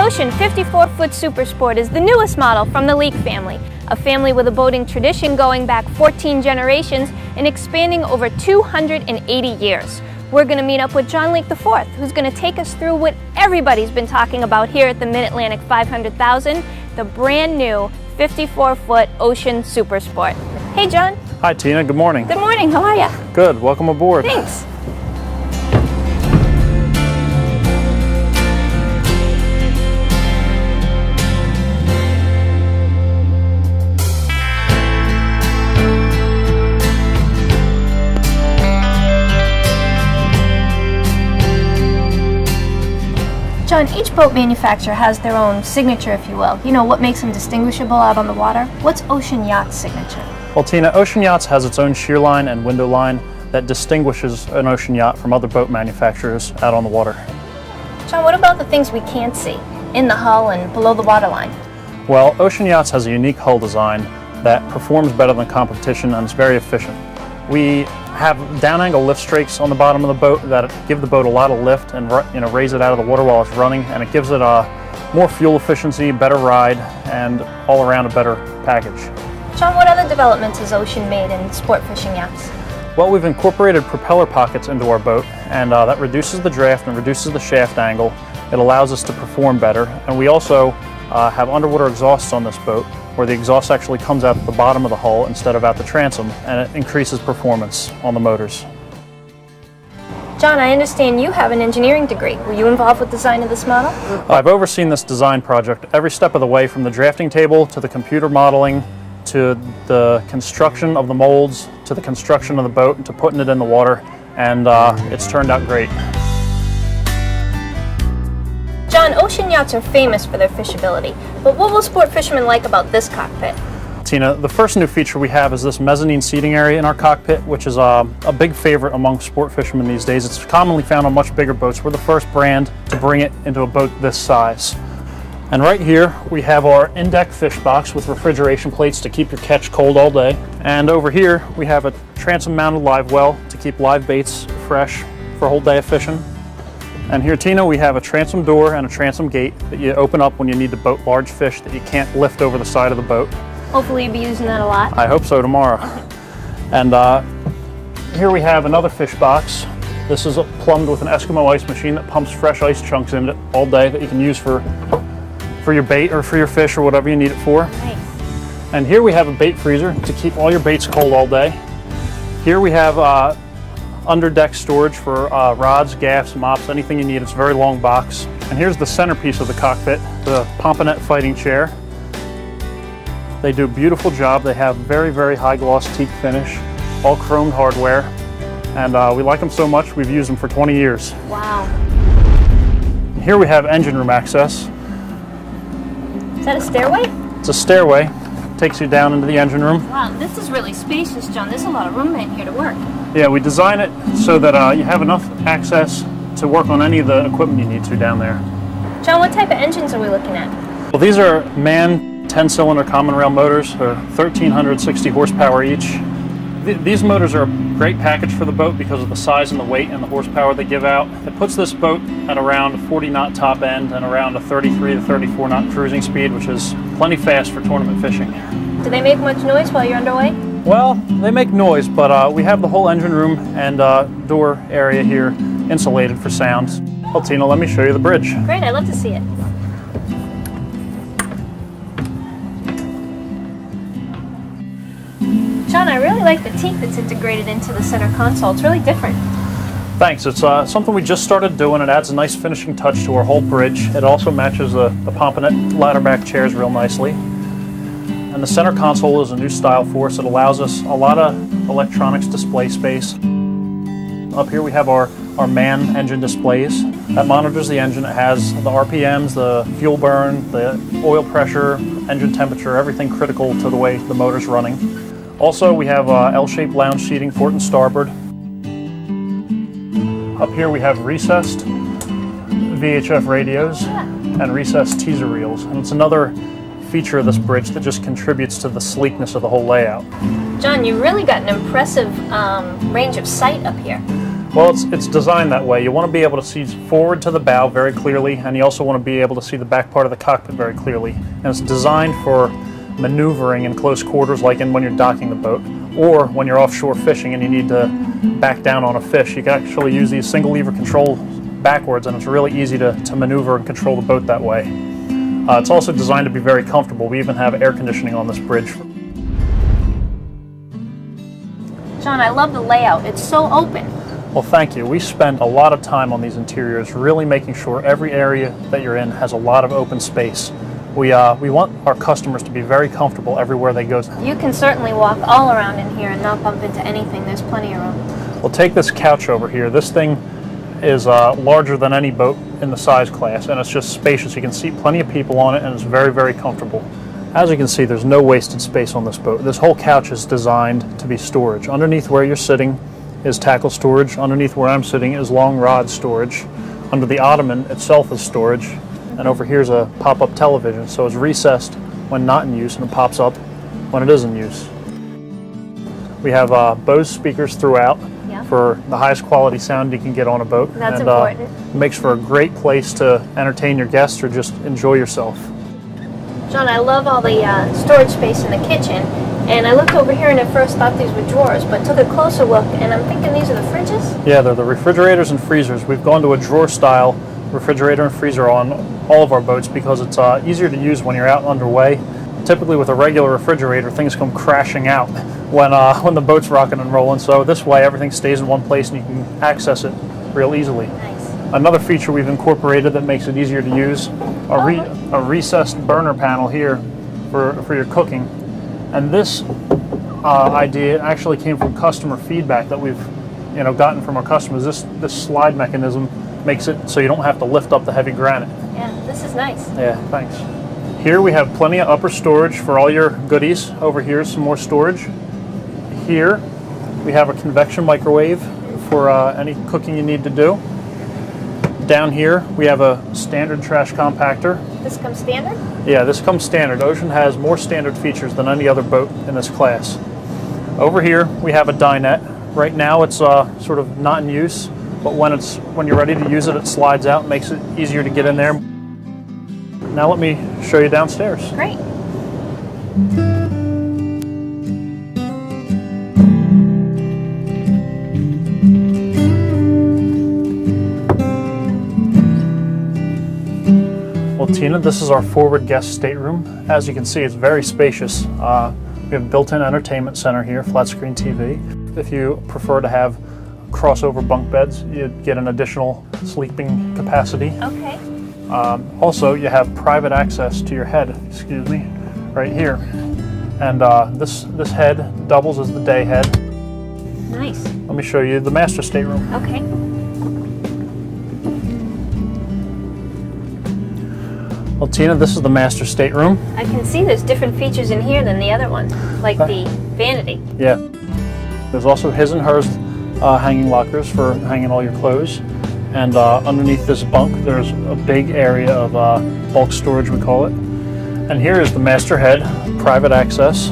Ocean 54-foot Super Sport is the newest model from the Leake family, a family with a boating tradition going back 14 generations and expanding over 280 years. We're going to meet up with John Leake IV, who's going to take us through what everybody's been talking about here at the Mid-Atlantic 500,000, the brand new 54-foot Ocean Super Sport. Hey, John. Hi, Tina. Good morning. Good morning. How are you? Good. Welcome aboard. Thanks. John, each boat manufacturer has their own signature, if you will. You know, what makes them distinguishable out on the water? What's Ocean Yacht's signature? Well, Tina, Ocean Yachts has its own shear line and window line that distinguishes an Ocean Yacht from other boat manufacturers out on the water. John, what about the things we can't see in the hull and below the waterline? Well, Ocean Yachts has a unique hull design that performs better than competition and is very efficient. We have down angle lift strakes on the bottom of the boat that give the boat a lot of lift and raise it out of the water while it's running, and it gives it more fuel efficiency, better ride, and all around a better package. John, what other developments has Ocean made in sport fishing yachts? Well, we've incorporated propeller pockets into our boat, and that reduces the draft and reduces the shaft angle. It allows us to perform better, and we also have underwater exhausts on this boat, where the exhaust actually comes out at the bottom of the hull instead of out the transom, and it increases performance on the motors. John, I understand you have an engineering degree. Were you involved with the design of this model? I've overseen this design project every step of the way, from the drafting table to the computer modeling to the construction of the molds to the construction of the boat and to putting it in the water, and it's turned out great. John, Ocean Yachts are famous for their fishability, but what will sport fishermen like about this cockpit? Tina, the first new feature we have is this mezzanine seating area in our cockpit, which is a big favorite among sport fishermen these days. It's commonly found on much bigger boats. We're the first brand to bring it into a boat this size. And right here we have our in-deck fish box with refrigeration plates to keep your catch cold all day. And over here we have a transom mounted live well to keep live baits fresh for a whole day of fishing. And here, Tina, we have a transom door and a transom gate that you open up when you need to boat large fish that you can't lift over the side of the boat. Hopefully you'll be using that a lot. I hope so tomorrow. And here we have another fish box. This is plumbed with an Eskimo ice machine that pumps fresh ice chunks in it all day that you can use for your bait or for your fish or whatever you need it for. Nice. And here we have a bait freezer to keep all your baits cold all day. Here we have under deck storage for rods, gaffs, mops, anything you need. It's a very long box. And here's the centerpiece of the cockpit, the Pomponette fighting chair. They do a beautiful job. They have very, very high gloss teak finish, all chromed hardware. And we like them so much, we've used them for 20 years. Wow. Here we have engine room access. Is that a stairway? It's a stairway. Takes you down into the engine room. Wow, this is really spacious, John. There's a lot of room in here to work. Yeah, we design it so that you have enough access to work on any of the equipment you need to down there. John, what type of engines are we looking at? Well, these are MAN 10-cylinder common rail motors. They're 1,360 horsepower each. These motors are a great package for the boat because of the size and the weight and the horsepower they give out. It puts this boat at around a 40-knot top end and around a 33 to 34-knot cruising speed, which is plenty fast for tournament fishing. Do they make much noise while you're underway? Well, they make noise, but we have the whole engine room and door area here insulated for sounds. Well, Tina, let me show you the bridge. Great, I'd love to see it. John, I really like the teak that's integrated into the center console. It's really different. Thanks. It's something we just started doing. It adds a nice finishing touch to our whole bridge. It also matches the Pomponette ladderback chairs real nicely. And the center console is a new style for us. It allows us a lot of electronics display space. Up here we have our MAN engine displays. That monitors the engine. It has the RPMs, the fuel burn, the oil pressure, engine temperature, everything critical to the way the motor's running. Also, we have L-shaped lounge seating, port and starboard. Up here we have recessed VHF radios and recessed teaser reels. And it's another feature of this bridge that just contributes to the sleekness of the whole layout. John, you really got an impressive range of sight up here. Well, it's designed that way. You want to be able to see forward to the bow very clearly, and you also want to be able to see the back part of the cockpit very clearly. And it's designed for maneuvering in close quarters, like when you're docking the boat, or when you're offshore fishing and you need to back down on a fish. You can actually use these single lever control backwards, and it's really easy to maneuver and control the boat that way. It's also designed to be very comfortable. We even have air conditioning on this bridge. John, I love the layout. It's so open. Well, thank you. We spend a lot of time on these interiors, really making sure every area that you're in has a lot of open space. We want our customers to be very comfortable everywhere they go. You can certainly walk all around in here and not bump into anything. There's plenty of room. Well, take this couch over here. This thing is larger than any boat in the size class, and it's just spacious. You can seat plenty of people on it, and it's very, very comfortable. As you can see, there's no wasted space on this boat. This whole couch is designed to be storage. Underneath where you're sitting is tackle storage. Underneath where I'm sitting is long rod storage. Under the ottoman itself is storage. And over here is a pop-up television, so it's recessed when not in use and it pops up when it is in use. We have Bose speakers throughout for the highest quality sound you can get on a boat. That's important. It makes for a great place to entertain your guests or just enjoy yourself. John, I love all the storage space in the kitchen. And I looked over here and at first thought these were drawers, but took a closer look and I'm thinking these are the fridges? Yeah, they're the refrigerators and freezers. We've gone to a drawer style refrigerator and freezer on all of our boats because it's easier to use when you're out underway. Typically with a regular refrigerator, things come crashing out when the boat's rocking and rolling, so this way everything stays in one place and you can access it real easily. Nice. Another feature we've incorporated that makes it easier to use, a recessed burner panel here for your cooking. And this idea actually came from customer feedback that we've gotten from our customers. This slide mechanism makes it so you don't have to lift up the heavy granite. Yeah, this is nice. Yeah, thanks. Here we have plenty of upper storage for all your goodies. Over here is some more storage. Here we have a convection microwave for any cooking you need to do. Down here we have a standard trash compactor. This comes standard? Yeah, this comes standard. Ocean has more standard features than any other boat in this class. Over here we have a dinette. Right now it's sort of not in use, but when you're ready to use it, it slides out and makes it easier to get in there. Now let me show you downstairs. Great. Well, Tina, this is our forward guest stateroom. As you can see, it's very spacious. We have a built-in entertainment center here, flat screen TV. If you prefer to have crossover bunk beds, you get an additional sleeping capacity. Okay. Also, you have private access to your head, right here. And this head doubles as the day head. Nice. Let me show you the master stateroom. Okay. Well, Tina, this is the master stateroom. I can see there's different features in here than the other one, like the vanity. Yeah. There's also his and hers hanging lockers for hanging all your clothes. And underneath this bunk, there's a big area of bulk storage, we call it. And here is the master head, private access.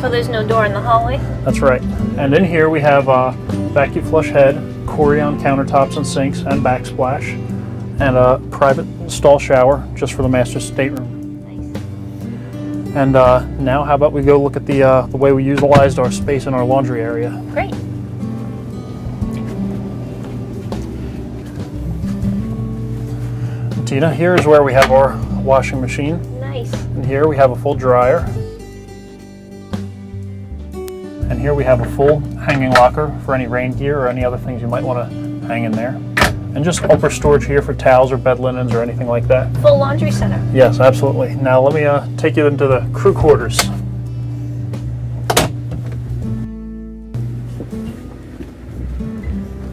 So there's no door in the hallway? That's right. And in here we have vacuum flush head, Corian countertops and sinks, and backsplash, and a private stall shower just for the master stateroom. Nice. And now how about we go look at the way we utilized our space in our laundry area. Great. Tina, here is where we have our washing machine. Nice. And here we have a full dryer. And here we have a full hanging locker for any rain gear or any other things you might want to hang in there. And just upper storage here for towels or bed linens or anything like that. Full laundry center. Yes, absolutely. Now let me take you into the crew quarters.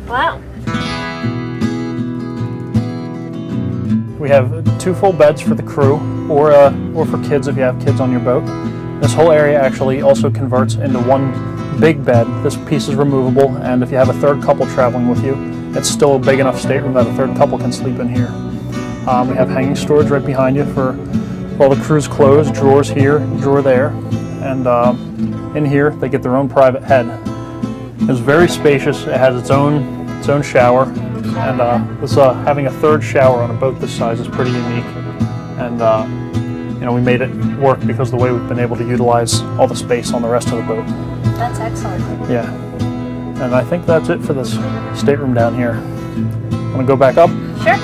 Wow. We have 2 full beds for the crew, or for kids if you have kids on your boat. This whole area actually also converts into one big bed. This piece is removable, and if you have a third couple traveling with you, it's still a big enough stateroom that a third couple can sleep in here. We have hanging storage right behind you for all the crew's clothes, drawers here, drawer there, and in here they get their own private head. It's very spacious. It has its own its own shower, and having a third shower on a boat this size is pretty unique. And you know, we made it work because of the way we've been able to utilize all the space on the rest of the boat. That's excellent. Yeah, and I think that's it for this stateroom down here. Want to go back up? Sure.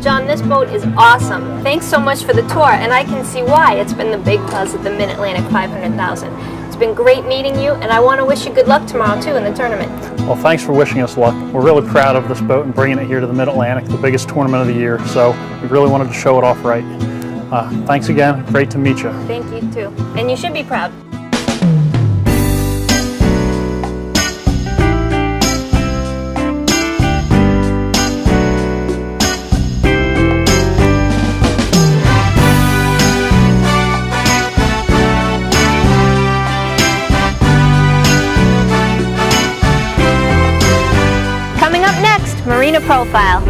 John, this boat is awesome. Thanks so much for the tour, and I can see why it's been the big buzz at the Mid-Atlantic 500,000. It's been great meeting you, and I want to wish you good luck tomorrow, too, in the tournament. Well, thanks for wishing us luck. We're really proud of this boat and bringing it here to the Mid-Atlantic, the biggest tournament of the year, so we really wanted to show it off right. Thanks again. Great to meet you. Thank you, too. And you should be proud. Coming up next, Marina Profile.